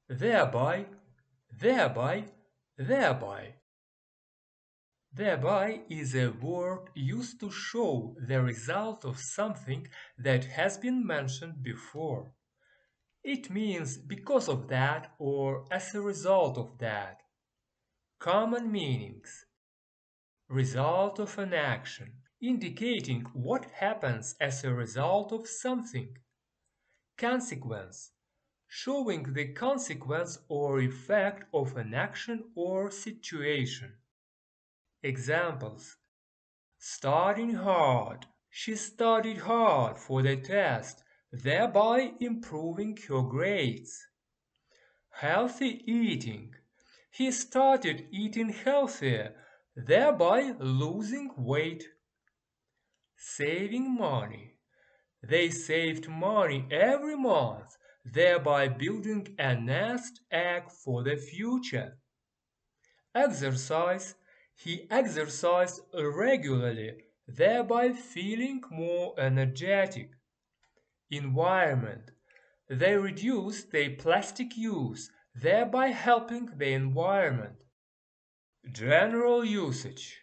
thereby, thereby, thereby. Thereby is a word used to show the result of something that has been mentioned before. It means because of that or as a result of that. Common meanings. Result of an action, indicating what happens as a result of something. Consequence, showing the consequence or effect of an action or situation. Examples: studying hard. She studied hard for the test, thereby improving her grades. Healthy eating. He started eating healthier, thereby losing weight. Saving money. They saved money every month, thereby building a nest egg for the future. Exercise. He exercised regularly, thereby feeling more energetic. Environment. They reduced their plastic use, thereby helping the environment. General usage.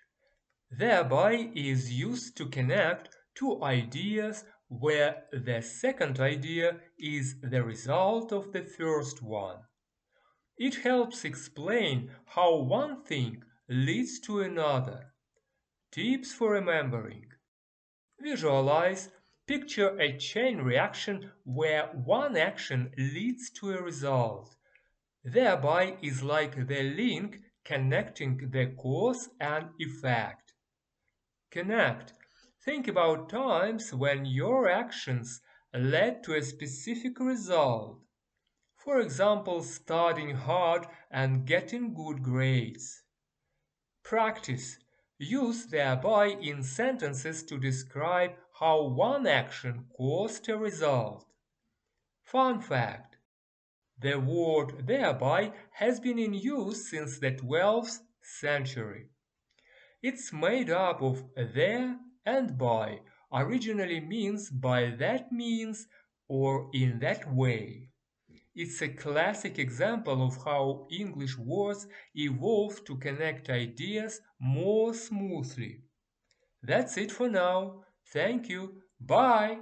Thereby is used to connect two ideas where the second idea is the result of the first one. It helps explain how one thing leads to another. Tips for remembering. Visualize, picture a chain reaction where one action leads to a result. Thereby is like the link connecting the cause and effect. Connect. Think about times when your actions led to a specific result. For example, studying hard and getting good grades. Practice. Use thereby in sentences to describe how one action caused a result. Fun fact. The word thereby has been in use since the 12th century. It's made up of there and by, originally means by that means or in that way. It's a classic example of how English words evolve to connect ideas more smoothly. That's it for now. Thank you. Bye.